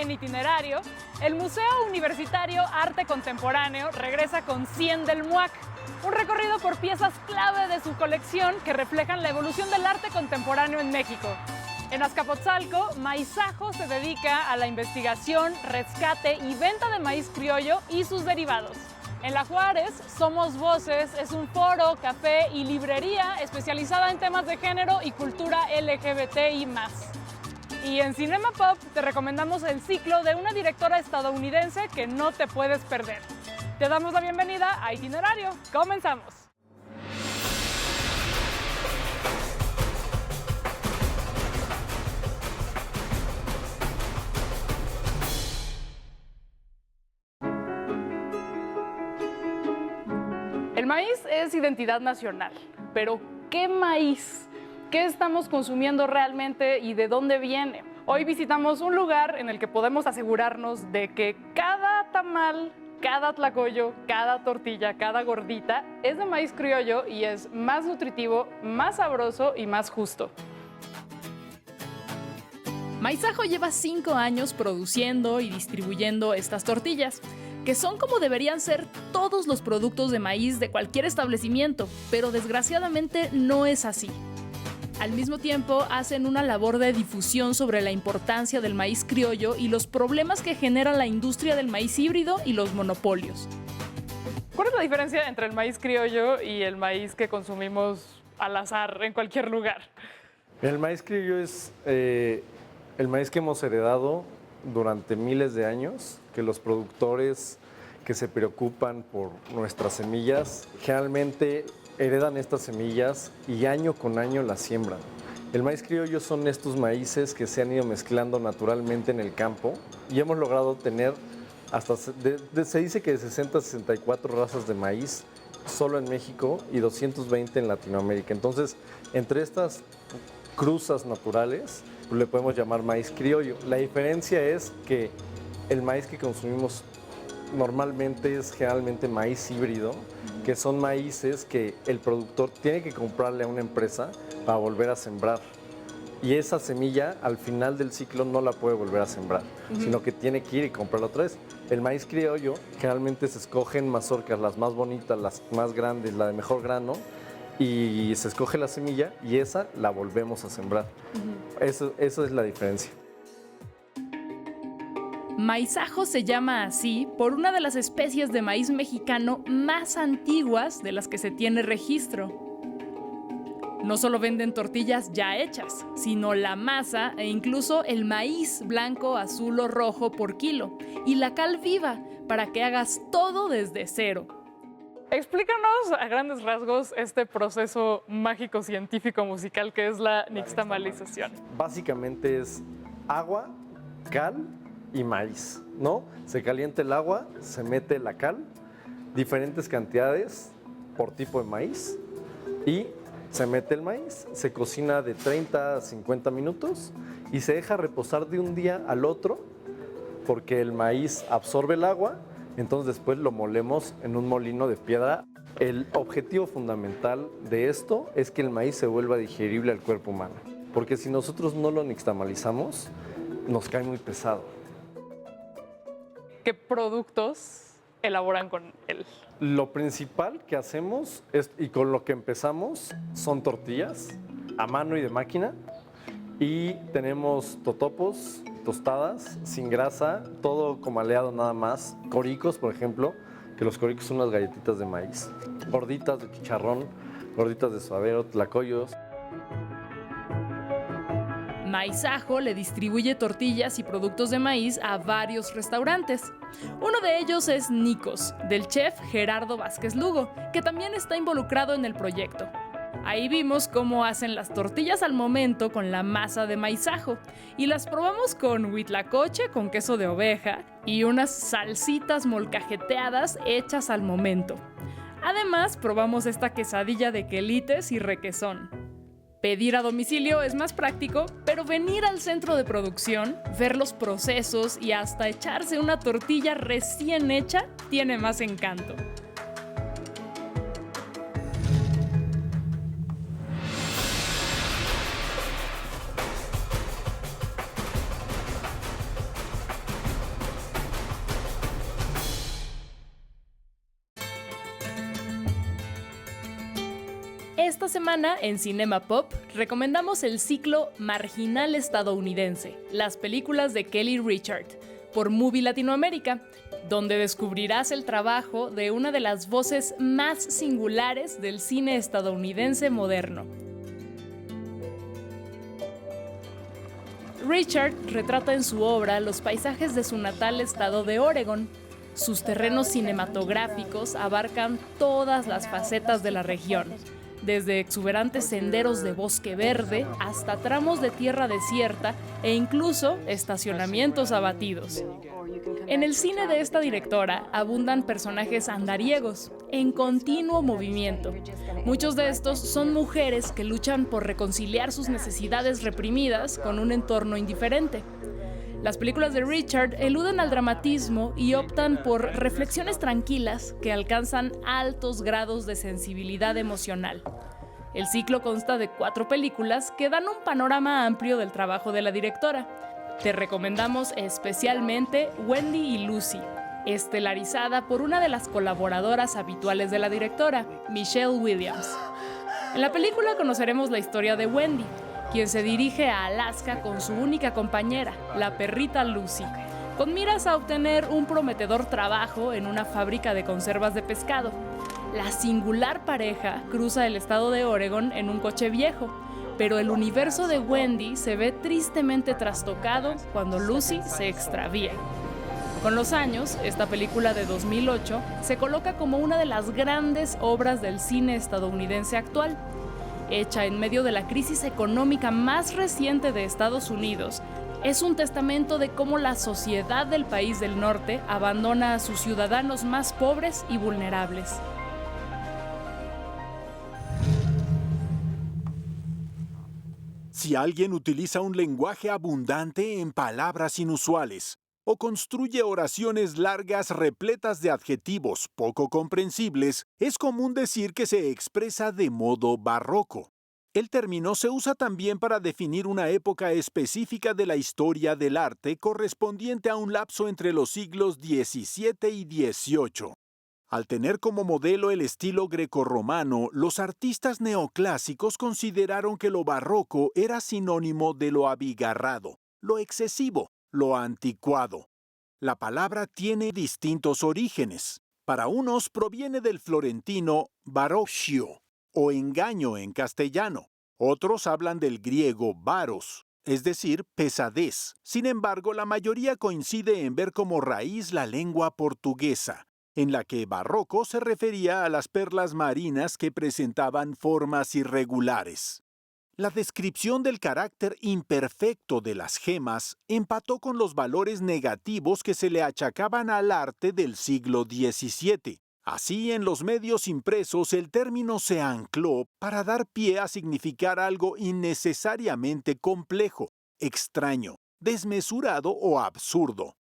en Itinerario, el Museo Universitario Arte Contemporáneo regresa con 100 del MUAC, un recorrido por piezas clave de su colección que reflejan la evolución del arte contemporáneo en México. En Azcapotzalco, Maizajo se dedica a la investigación, rescate y venta de maíz criollo y sus derivados. En La Juárez, Somos Voces es un foro, café y librería especializada en temas de género y cultura LGBTI+. Y en Cinema Pop te recomendamos el ciclo de una directora estadounidense que no te puedes perder. Te damos la bienvenida a Itinerario. ¡Comenzamos! El maíz es identidad nacional, pero ¿qué maíz? ¿Qué estamos consumiendo realmente y de dónde viene? Hoy visitamos un lugar en el que podemos asegurarnos de que cada tamal, cada tlacoyo, cada tortilla, cada gordita es de maíz criollo y es más nutritivo, más sabroso y más justo. Maizajo lleva 5 años produciendo y distribuyendo estas tortillas, que son como deberían ser todos los productos de maíz de cualquier establecimiento, pero desgraciadamente no es así. Al mismo tiempo, hacen una labor de difusión sobre la importancia del maíz criollo y los problemas que genera la industria del maíz híbrido y los monopolios. ¿Cuál es la diferencia entre el maíz criollo y el maíz que consumimos al azar en cualquier lugar? El maíz criollo es el maíz que hemos heredado durante miles de años, que los productores que se preocupan por nuestras semillas generalmente heredan estas semillas y año con año las siembran. El maíz criollo son estos maíces que se han ido mezclando naturalmente en el campo y hemos logrado tener hasta, se dice que de 60 a 64 razas de maíz solo en México y 220 en Latinoamérica. Entonces, entre estas cruzas naturales, le podemos llamar maíz criollo. La diferencia es que el maíz que consumimos normalmente es generalmente maíz híbrido, que son maíces que el productor tiene que comprarle a una empresa para volver a sembrar. Y esa semilla al final del ciclo no la puede volver a sembrar, sino que tiene que ir y comprarla otra vez. El maíz criollo generalmente se escogen mazorcas, las más bonitas, las más grandes, la de mejor grano, y se escoge la semilla y esa la volvemos a sembrar. Eso es la diferencia. Maizajo se llama así por una de las especies de maíz mexicano más antiguas de las que se tiene registro. No solo venden tortillas ya hechas, sino la masa e incluso el maíz blanco, azul o rojo por kilo y la cal viva para que hagas todo desde cero. Explícanos a grandes rasgos este proceso mágico científico musical que es la nixtamalización. Básicamente es agua, cal y maíz, ¿no? Se calienta el agua, se mete la cal, diferentes cantidades por tipo de maíz y se mete el maíz, se cocina de 30 a 50 minutos y se deja reposar de un día al otro porque el maíz absorbe el agua, entonces después lo molemos en un molino de piedra. El objetivo fundamental de esto es que el maíz se vuelva digerible al cuerpo humano, porque si nosotros no lo nixtamalizamos, nos cae muy pesado. ¿Qué productos elaboran con él? Lo principal que hacemos y con lo que empezamos son tortillas a mano y de máquina y tenemos totopos, tostadas, sin grasa, todo comaleado nada más. Coricos, por ejemplo, que los coricos son unas galletitas de maíz. Gorditas de chicharrón, gorditas de suadero, tlacoyos. Maizajo le distribuye tortillas y productos de maíz a varios restaurantes. Uno de ellos es Nicos, del chef Gerardo Vázquez Lugo, que también está involucrado en el proyecto. Ahí vimos cómo hacen las tortillas al momento con la masa de maizajo y las probamos con huitlacoche con queso de oveja y unas salsitas molcajeteadas hechas al momento. Además, probamos esta quesadilla de quelites y requesón. Pedir a domicilio es más práctico, pero venir al centro de producción, ver los procesos y hasta echarse una tortilla recién hecha tiene más encanto. Esta semana en Cinema Pop recomendamos el ciclo Marginal Estadounidense, las películas de Kelly Richard, por Movie Latinoamérica, donde descubrirás el trabajo de una de las voces más singulares del cine estadounidense moderno. Richard retrata en su obra los paisajes de su natal estado de Oregón. Sus terrenos cinematográficos abarcan todas las facetas de la región, desde exuberantes senderos de bosque verde hasta tramos de tierra desierta e incluso estacionamientos abatidos. En el cine de esta directora abundan personajes andariegos, en continuo movimiento. Muchos de estos son mujeres que luchan por reconciliar sus necesidades reprimidas con un entorno indiferente. Las películas de Richard eluden al dramatismo y optan por reflexiones tranquilas que alcanzan altos grados de sensibilidad emocional. El ciclo consta de 4 películas que dan un panorama amplio del trabajo de la directora. Te recomendamos especialmente Wendy y Lucy, estelarizada por una de las colaboradoras habituales de la directora, Michelle Williams. En la película conoceremos la historia de Wendy, quien se dirige a Alaska con su única compañera, la perrita Lucy, con miras a obtener un prometedor trabajo en una fábrica de conservas de pescado. La singular pareja cruza el estado de Oregón en un coche viejo, pero el universo de Wendy se ve tristemente trastocado cuando Lucy se extravía. Con los años, esta película de 2008 se coloca como una de las grandes obras del cine estadounidense actual. Hecha en medio de la crisis económica más reciente de Estados Unidos, es un testamento de cómo la sociedad del país del norte abandona a sus ciudadanos más pobres y vulnerables. Si alguien utiliza un lenguaje abundante en palabras inusuales o construye oraciones largas repletas de adjetivos poco comprensibles, es común decir que se expresa de modo barroco. El término se usa también para definir una época específica de la historia del arte correspondiente a un lapso entre los siglos XVII y XVIII. Al tener como modelo el estilo grecorromano, los artistas neoclásicos consideraron que lo barroco era sinónimo de lo abigarrado, lo excesivo, lo anticuado. La palabra tiene distintos orígenes. Para unos proviene del florentino barocchio, o engaño en castellano. Otros hablan del griego baros, es decir, pesadez. Sin embargo, la mayoría coincide en ver como raíz la lengua portuguesa, en la que barroco se refería a las perlas marinas que presentaban formas irregulares. La descripción del carácter imperfecto de las gemas empató con los valores negativos que se le achacaban al arte del siglo XVII. Así, en los medios impresos el término se ancló para dar pie a significar algo innecesariamente complejo, extraño, desmesurado o absurdo.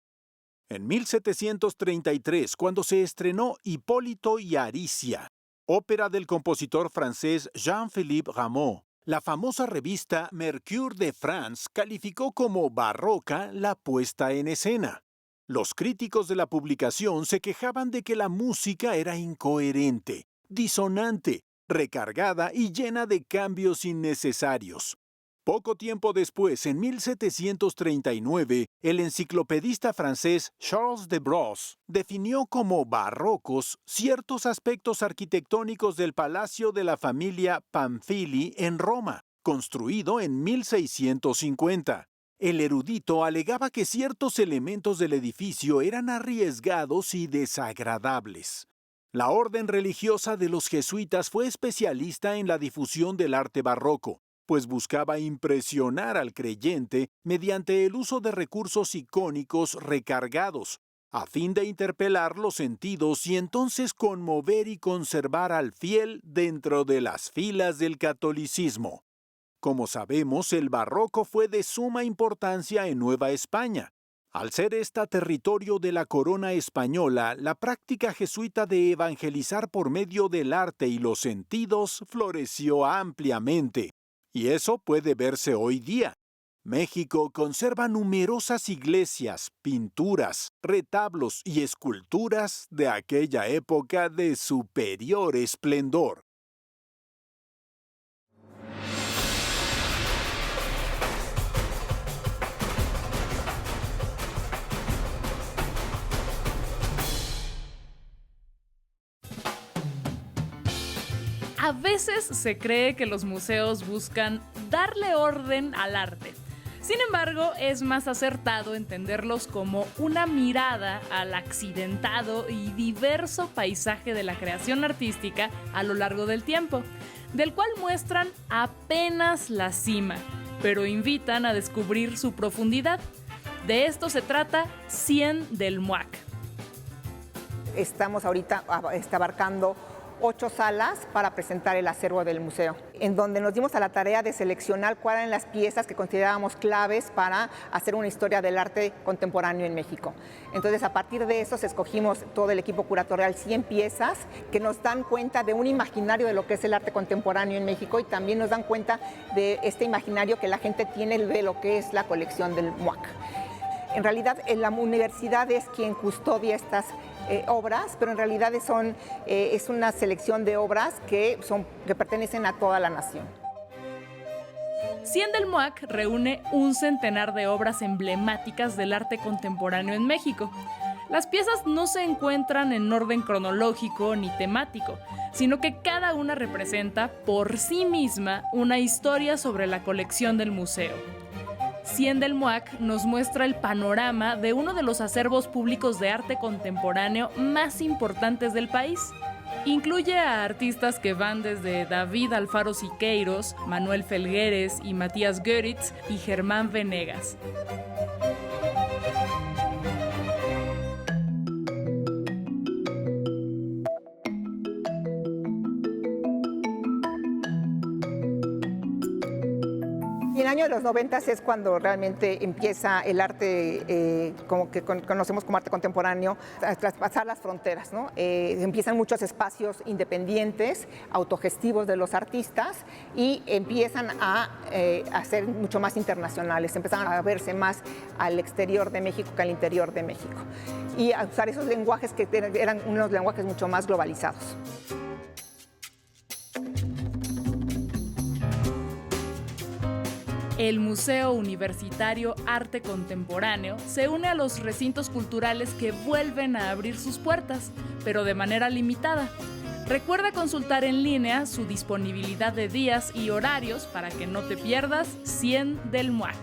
En 1733, cuando se estrenó Hipólito y Aricia, ópera del compositor francés Jean-Philippe Rameau, la famosa revista Mercure de France calificó como barroca la puesta en escena. Los críticos de la publicación se quejaban de que la música era incoherente, disonante, recargada y llena de cambios innecesarios. Poco tiempo después, en 1739, el enciclopedista francés Charles de Brosse definió como barrocos ciertos aspectos arquitectónicos del palacio de la familia Pamphili en Roma, construido en 1650. El erudito alegaba que ciertos elementos del edificio eran arriesgados y desagradables. La orden religiosa de los jesuitas fue especialista en la difusión del arte barroco, pues buscaba impresionar al creyente mediante el uso de recursos icónicos recargados, a fin de interpelar los sentidos y entonces conmover y conservar al fiel dentro de las filas del catolicismo. Como sabemos, el barroco fue de suma importancia en Nueva España. Al ser esta territorio de la corona española, la práctica jesuita de evangelizar por medio del arte y los sentidos floreció ampliamente. Y eso puede verse hoy día. México conserva numerosas iglesias, pinturas, retablos y esculturas de aquella época de superior esplendor. A veces se cree que los museos buscan darle orden al arte. Sin embargo, es más acertado entenderlos como una mirada al accidentado y diverso paisaje de la creación artística a lo largo del tiempo, del cual muestran apenas la cima, pero invitan a descubrir su profundidad. De esto se trata Cien del MUAC. Estamos ahorita abarcando 8 salas para presentar el acervo del museo, en donde nos dimos a la tarea de seleccionar cuáles eran las piezas que considerábamos claves para hacer una historia del arte contemporáneo en México. Entonces, a partir de eso, escogimos todo el equipo curatorial 100 piezas que nos dan cuenta de un imaginario de lo que es el arte contemporáneo en México y también nos dan cuenta de este imaginario que la gente tiene de lo que es la colección del MUAC. En realidad, la universidad es quien custodia estas obras, pero en realidad es una selección de obras que pertenecen a toda la nación. Cien del MUAC reúne un centenar de obras emblemáticas del arte contemporáneo en México. Las piezas no se encuentran en orden cronológico ni temático, sino que cada una representa por sí misma una historia sobre la colección del museo. Cien del MUAC nos muestra el panorama de uno de los acervos públicos de arte contemporáneo más importantes del país. Incluye a artistas que van desde David Alfaro Siqueiros, Manuel Felgueres y Matías Goeritz y Germán Venegas. En el año de los 90 es cuando realmente empieza el arte, como que conocemos como arte contemporáneo, a traspasar las fronteras, ¿no? Empiezan muchos espacios independientes, autogestivos de los artistas y empiezan a ser mucho más internacionales, empiezan a verse más al exterior de México que al interior de México y a usar esos lenguajes que eran unos lenguajes mucho más globalizados. El Museo Universitario Arte Contemporáneo se une a los recintos culturales que vuelven a abrir sus puertas, pero de manera limitada. Recuerda consultar en línea su disponibilidad de días y horarios para que no te pierdas Cien del MUAC.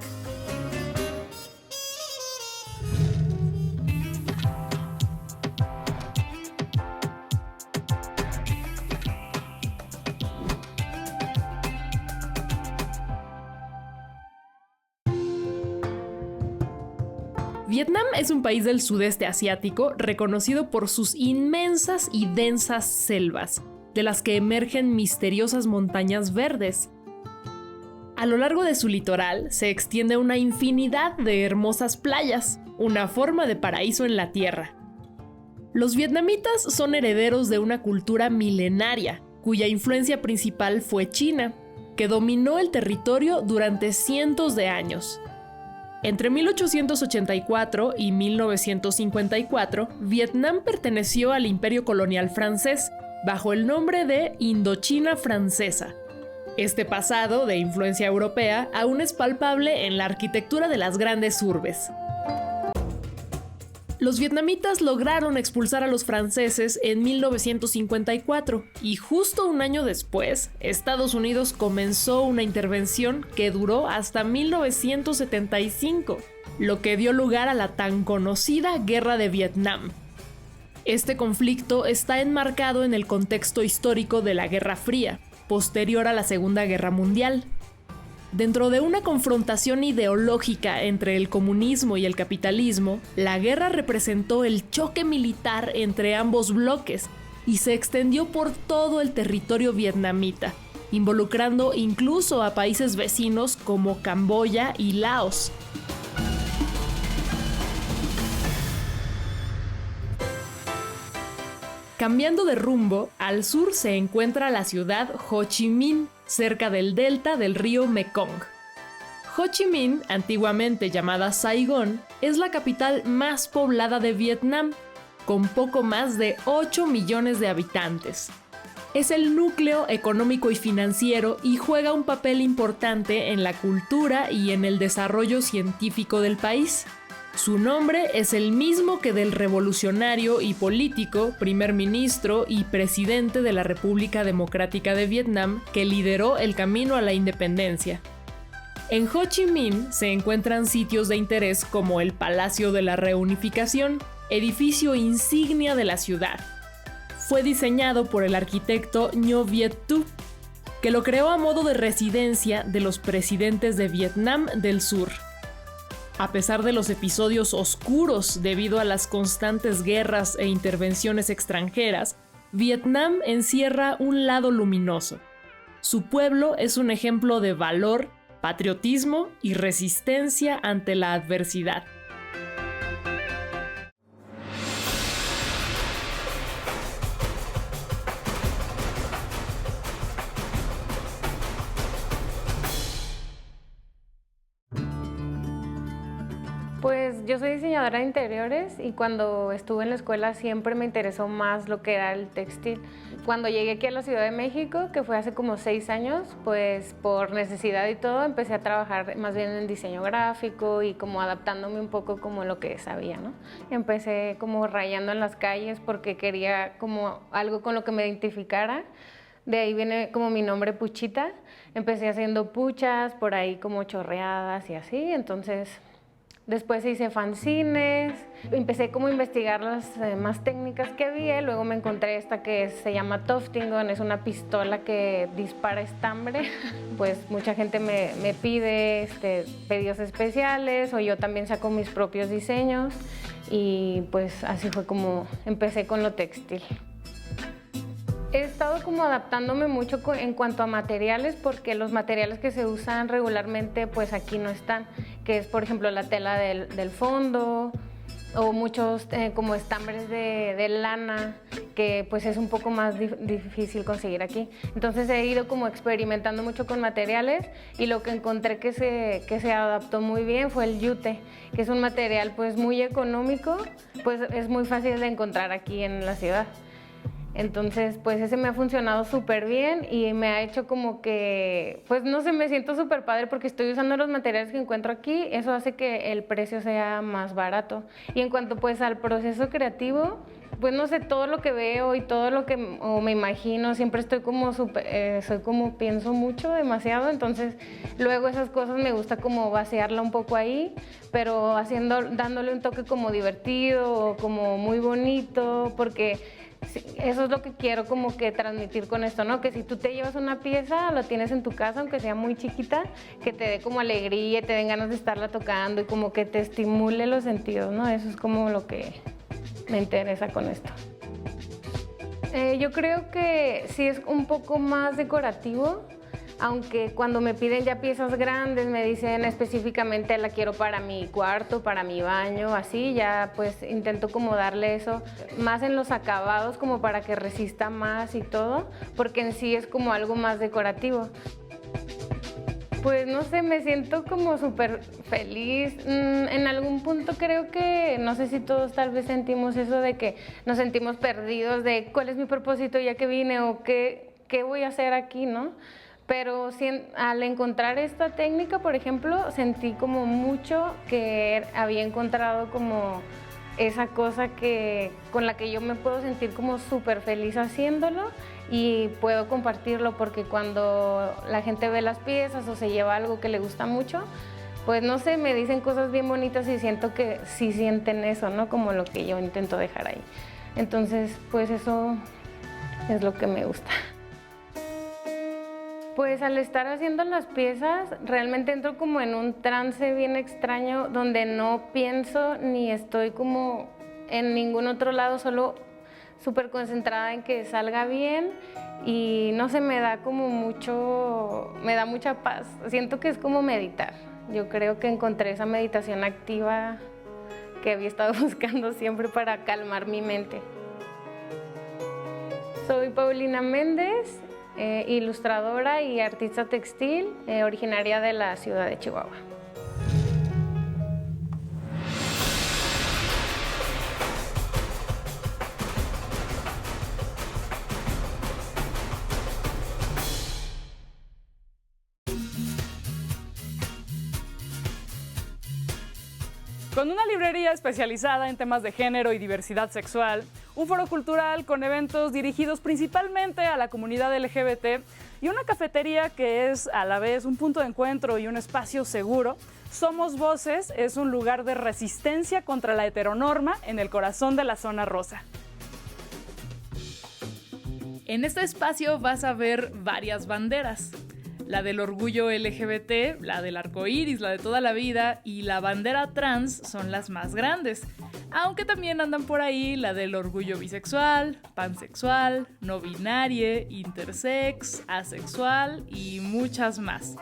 Vietnam es un país del sudeste asiático reconocido por sus inmensas y densas selvas, de las que emergen misteriosas montañas verdes. A lo largo de su litoral se extiende una infinidad de hermosas playas, una forma de paraíso en la tierra. Los vietnamitas son herederos de una cultura milenaria, cuya influencia principal fue China, que dominó el territorio durante cientos de años. Entre 1884 y 1954, Vietnam perteneció al Imperio Colonial Francés, bajo el nombre de Indochina Francesa. Este pasado, de influencia europea, aún es palpable en la arquitectura de las grandes urbes. Los vietnamitas lograron expulsar a los franceses en 1954 y justo un año después, Estados Unidos comenzó una intervención que duró hasta 1975, lo que dio lugar a la tan conocida Guerra de Vietnam. Este conflicto está enmarcado en el contexto histórico de la Guerra Fría, posterior a la Segunda Guerra Mundial. Dentro de una confrontación ideológica entre el comunismo y el capitalismo, la guerra representó el choque militar entre ambos bloques y se extendió por todo el territorio vietnamita, involucrando incluso a países vecinos como Camboya y Laos. Cambiando de rumbo, al sur se encuentra la ciudad Ho Chi Minh, cerca del delta del río Mekong. Ho Chi Minh, antiguamente llamada Saigón, es la capital más poblada de Vietnam, con poco más de 8 millones de habitantes. Es el núcleo económico y financiero y juega un papel importante en la cultura y en el desarrollo científico del país. Su nombre es el mismo que del revolucionario y político, primer ministro y presidente de la República Democrática de Vietnam que lideró el camino a la independencia. En Ho Chi Minh se encuentran sitios de interés como el Palacio de la Reunificación, edificio insignia de la ciudad. Fue diseñado por el arquitecto Ngo Viet Tu, que lo creó a modo de residencia de los presidentes de Vietnam del Sur. A pesar de los episodios oscuros debido a las constantes guerras e intervenciones extranjeras, Vietnam encierra un lado luminoso. Su pueblo es un ejemplo de valor, patriotismo y resistencia ante la adversidad. Pues yo soy diseñadora de interiores y cuando estuve en la escuela siempre me interesó más lo que era el textil. Cuando llegué aquí a la Ciudad de México, que fue hace como 6 años, pues por necesidad y todo, empecé a trabajar más bien en diseño gráfico y como adaptándome un poco como lo que sabía, ¿no? Empecé como rayando en las calles porque quería como algo con lo que me identificara. De ahí viene como mi nombre, Puchita. Empecé haciendo puchas, por ahí como chorreadas y así, entonces... Después hice fanzines, empecé como a investigar las más técnicas que había, luego me encontré esta que se llama Toftingon, es una pistola que dispara estambre. Pues mucha gente me pide pedidos especiales o yo también saco mis propios diseños y pues así fue como empecé con lo textil. He estado como adaptándome mucho en cuanto a materiales porque los materiales que se usan regularmente pues aquí no están, que es por ejemplo la tela del fondo o muchos como estambres de lana que pues es un poco más difícil conseguir aquí. Entonces he ido como experimentando mucho con materiales y lo que encontré que se adaptó muy bien fue el yute, que es un material pues muy económico, pues es muy fácil de encontrar aquí en la ciudad. Entonces, pues ese me ha funcionado súper bien y me ha hecho como que, pues no sé, me siento súper padre porque estoy usando los materiales que encuentro aquí, eso hace que el precio sea más barato. Y en cuanto pues al proceso creativo, pues no sé, todo lo que veo y todo lo que me imagino, siempre estoy como soy como pienso mucho, demasiado, entonces luego esas cosas me gusta como vaciarla un poco ahí, pero dándole un toque como divertido o como muy bonito, porque eso es lo que quiero como que transmitir con esto, ¿no? Que si tú te llevas una pieza, la tienes en tu casa, aunque sea muy chiquita, que te dé como alegría, te den ganas de estarla tocando y como que te estimule los sentidos, ¿no? Eso es como lo que me interesa con esto. Yo creo que sí es un poco más decorativo, aunque cuando me piden ya piezas grandes me dicen específicamente la quiero para mi cuarto, para mi baño, así, ya pues intento como darle eso más en los acabados como para que resista más y todo, porque en sí es como algo más decorativo. Pues no sé, me siento como súper feliz. En algún punto creo que, no sé si todos tal vez sentimos eso de que nos sentimos perdidos de cuál es mi propósito ya que vine o qué voy a hacer aquí, ¿no? Pero al encontrar esta técnica, por ejemplo, sentí como mucho que había encontrado como esa cosa con la que yo me puedo sentir como súper feliz haciéndolo y puedo compartirlo porque cuando la gente ve las piezas o se lleva algo que le gusta mucho, pues no sé, me dicen cosas bien bonitas y siento que sí sienten eso, ¿no? Como lo que yo intento dejar ahí. Entonces, pues eso es lo que me gusta. Pues al estar haciendo las piezas, realmente entro como en un trance bien extraño donde no pienso ni estoy como en ningún otro lado, solo súper concentrada en que salga bien y no sé, me da mucha paz. Siento que es como meditar. Yo creo que encontré esa meditación activa que había estado buscando siempre para calmar mi mente. Soy Paulina Méndez, ilustradora y artista textil, originaria de la ciudad de Chihuahua. Con una librería especializada en temas de género y diversidad sexual, un foro cultural con eventos dirigidos principalmente a la comunidad LGBT y una cafetería que es a la vez un punto de encuentro y un espacio seguro, Somos Voces es un lugar de resistencia contra la heteronorma en el corazón de la zona rosa. En este espacio vas a ver varias banderas. La del orgullo LGBT, la del arco iris, la de toda la vida y la bandera trans son las más grandes. Aunque también andan por ahí la del orgullo bisexual, pansexual, no binario, intersex, asexual y muchas más.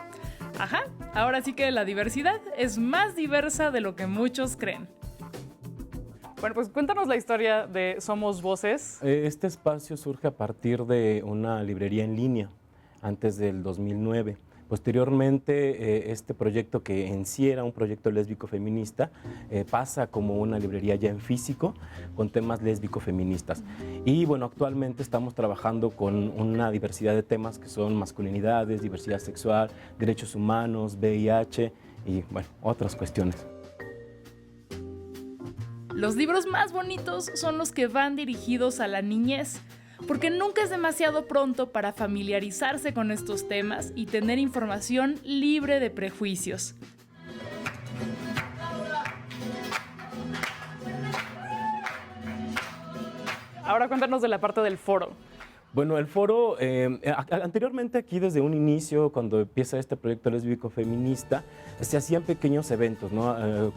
Ajá, ahora sí que la diversidad es más diversa de lo que muchos creen. Bueno, pues cuéntanos la historia de Somos Voces. Este espacio surge a partir de una librería en línea antes del 2009. Posteriormente, este proyecto, que en sí era un proyecto lésbico-feminista, pasa como una librería ya en físico con temas lésbico-feministas. Y bueno, actualmente estamos trabajando con una diversidad de temas que son masculinidades, diversidad sexual, derechos humanos, VIH y bueno, otras cuestiones. Los libros más bonitos son los que van dirigidos a la niñez, porque nunca es demasiado pronto para familiarizarse con estos temas y tener información libre de prejuicios. Ahora cuéntanos de la parte del foro. Bueno, el foro, anteriormente aquí desde un inicio, cuando empieza este proyecto lésbico feminista, se hacían pequeños eventos, ¿no?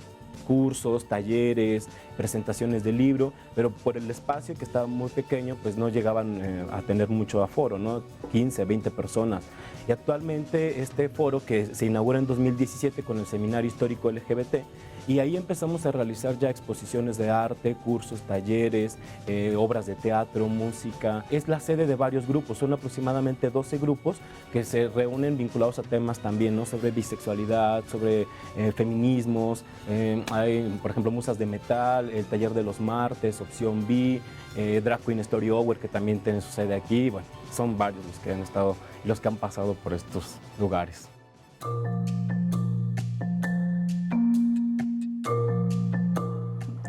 Cursos, talleres, presentaciones de libro, pero por el espacio que estaba muy pequeño, pues no llegaban a tener mucho aforo, ¿no? 15, 20 personas. Y actualmente este foro, que se inaugura en 2017 con el Seminario Histórico LGBT, y ahí empezamos a realizar ya exposiciones de arte, cursos, talleres, obras de teatro, música. Es la sede de varios grupos, son aproximadamente 12 grupos que se reúnen vinculados a temas también, ¿no? Sobre bisexualidad, sobre feminismos, hay, por ejemplo, Musas de Metal, el taller de los martes, Opción B, Drag Queen Story Hour, que también tiene su sede aquí. Bueno, son varios los que han estado, los que han pasado por estos lugares.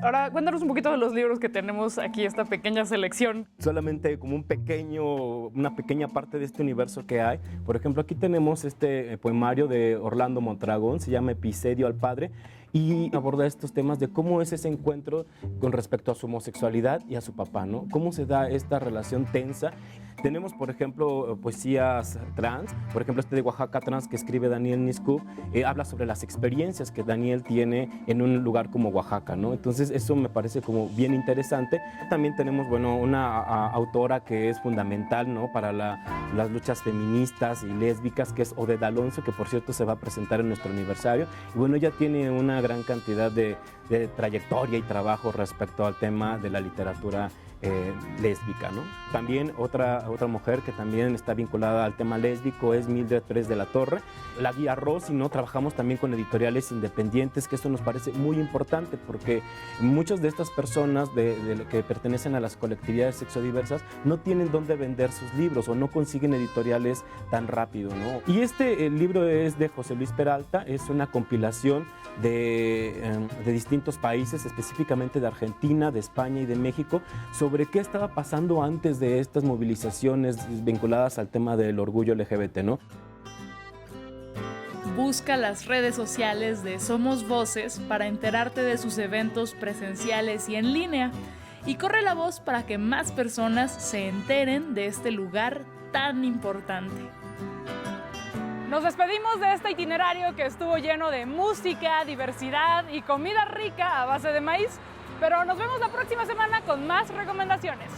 Ahora cuéntanos un poquito de los libros que tenemos aquí, esta pequeña selección. Solamente como una pequeña parte de este universo que hay. Por ejemplo, aquí tenemos este poemario de Orlando Mondragón, se llama Episedio al Padre, y aborda estos temas de cómo es ese encuentro con respecto a su homosexualidad y a su papá, ¿no? Cómo se da esta relación tensa. Tenemos, por ejemplo, poesías trans, por ejemplo, este de Oaxaca Trans que escribe Daniel Niscu, habla sobre las experiencias que Daniel tiene en un lugar como Oaxaca, ¿no? Entonces eso me parece como bien interesante. También tenemos, bueno, una autora que es fundamental, ¿no? Para las luchas feministas y lésbicas, que es Oded Alonso, que por cierto se va a presentar en nuestro aniversario. Y bueno, ella tiene una gran cantidad de trayectoria y trabajo respecto al tema de la literatura lésbica, ¿no? También otra mujer que también está vinculada al tema lésbico es Mildred Pérez de la Torre. La guía Rosy, ¿no? Trabajamos también con editoriales independientes, que esto nos parece muy importante porque muchas de estas personas que pertenecen a las colectividades sexodiversas no tienen dónde vender sus libros o no consiguen editoriales tan rápido, ¿no? Y el libro es de José Luis Peralta, es una compilación de distintos países, específicamente de Argentina, de España y de México, sobre qué estaba pasando antes de estas movilizaciones vinculadas al tema del orgullo LGBT, ¿no? Busca las redes sociales de Somos Voces para enterarte de sus eventos presenciales y en línea. Y corre la voz para que más personas se enteren de este lugar tan importante. Nos despedimos de este itinerario que estuvo lleno de música, diversidad y comida rica a base de maíz, pero nos vemos la próxima semana con más recomendaciones.